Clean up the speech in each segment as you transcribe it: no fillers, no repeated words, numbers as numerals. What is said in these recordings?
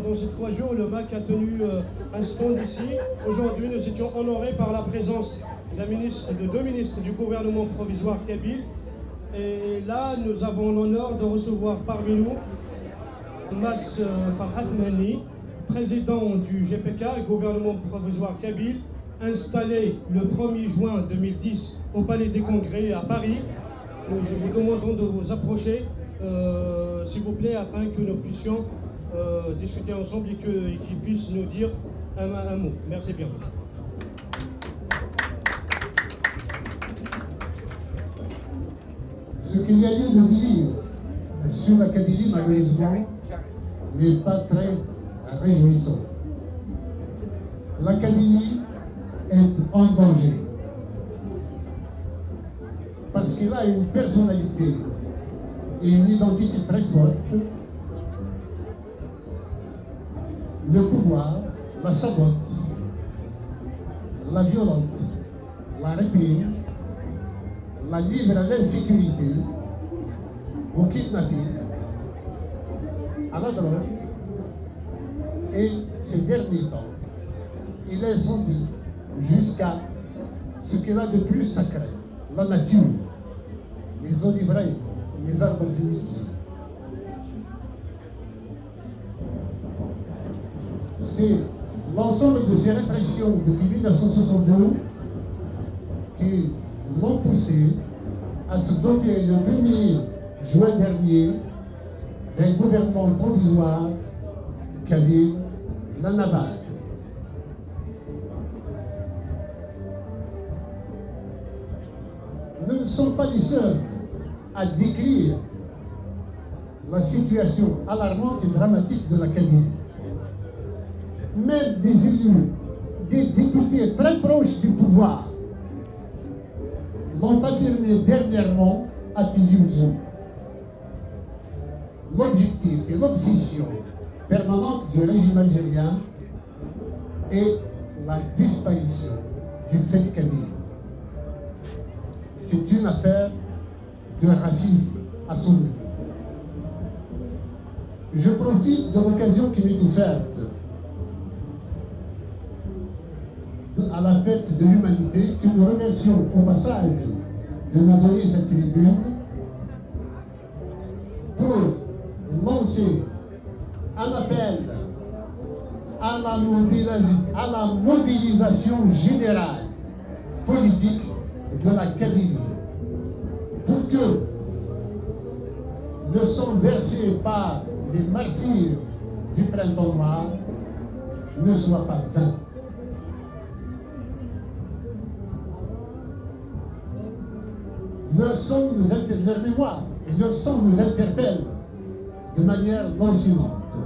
pendant ces 3 jours, le MAC a tenu un stand ici. Aujourd'hui, nous étions honorés par la présence de 2 ministres du gouvernement provisoire kabyle. Et là, nous avons l'honneur de recevoir parmi nous Mas Farhat Mehni, président du GPK, gouvernement provisoire kabyle, installé le 1er juin 2010 au Palais des Congrès à Paris. Nous vous demandons de vous approcher, s'il vous plaît, afin que nous puissions discuter ensemble et qu'il puisse nous dire un mot. Merci bien. Ce qu'il y a lieu de dire sur la Kabylie, malheureusement, n'est pas très réjouissant. La Kabylie est en danger parce qu'il a une personnalité et une identité très forte. Le pouvoir la sabote, la violente, la réprime, la livre à l'insécurité, au kidnapping, à la drogue, et ces derniers temps, il est senti jusqu'à ce qu'il a de plus sacré, la nature, les oliveraies, les arbres fruitiers. C'est l'ensemble de ces répressions depuis 1962 qui l'ont poussé à se doter le 1er juin dernier d'un gouvernement provisoire kabyle, la NAVAD. Nous ne sommes pas les seuls à décrire la situation alarmante et dramatique de la Kabylie. Même des élus, des députés très proches du pouvoir l'ont affirmé dernièrement à Tizi Ouzou. L'objectif et l'obsession permanente du régime algérien est la disparition du fait kabyle. C'est une affaire de racisme à son niveau. Je profite de l'occasion qui m'est offerte à la fête de l'humanité, que nous remercions au passage de nous donner cette tribune pour lancer un appel à la mobilisation générale politique de la Kabylie pour que le sang versé par les martyrs du printemps noir ne soit pas vain. Leur mémoire et leur sang nous interpellent de manière lancinante.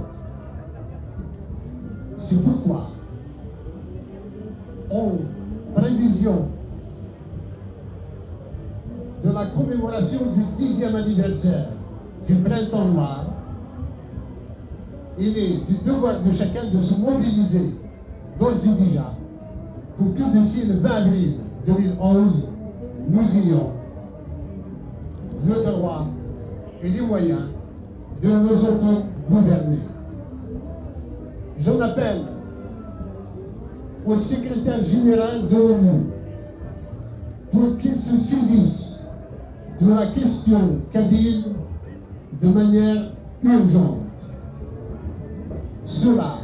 C'est pourquoi, en prévision de la commémoration du 10e anniversaire du printemps noir, il est du devoir de chacun de se mobiliser d'ores et déjà pour que d'ici le 20 avril 2011, nous ayons le droit et les moyens de nous auto-gouverner. J'en appelle au secrétaire général de l'ONU pour qu'il se saisisse de la question kabyle de manière urgente. Cela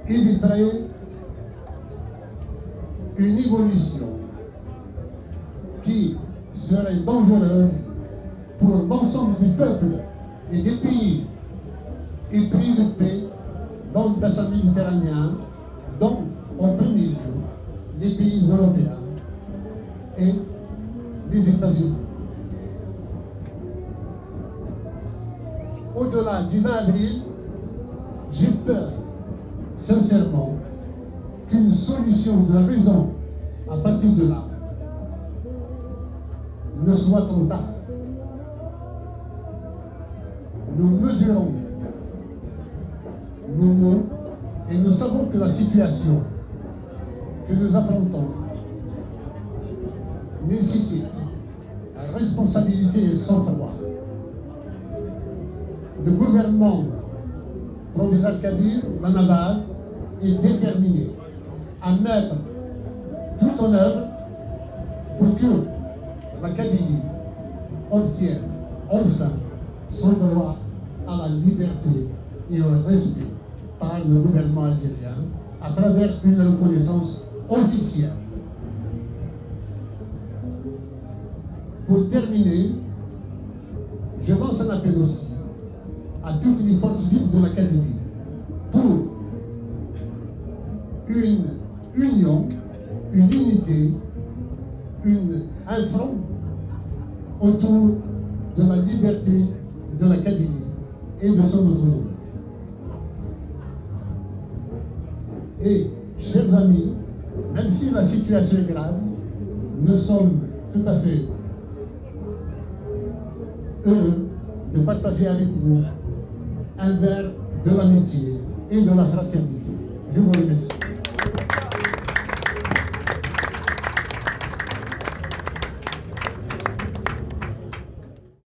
éviterait une évolution qui serait dangereuse pour l'ensemble des peuples et des pays épris de paix dans le bassin méditerranéen, dont en premier lieu les pays européens et les États-Unis. Au-delà du 20 avril, j'ai peur, sincèrement, qu'une solution de raison à partir de là ne soit trop tard. Nous mesurons nos mots et nous savons que la situation que nous affrontons nécessite responsabilité et sang-froid. Le gouvernement provisoire Kabyle, la navale, est déterminé à mettre tout en œuvre pour que la Kabylie obtienne enfin son droit à la liberté et au respect par le gouvernement algérien à travers une reconnaissance officielle. Pour terminer, je lance un appel aussi à toutes les forces vives de la Kabylie pour une union, une unité, un front autour de la liberté de la Kabylie et de son autonomie. Et, chers amis, même si la situation est grave, nous sommes tout à fait heureux de partager avec vous un verre de l'amitié et de la fraternité. Je vous remercie.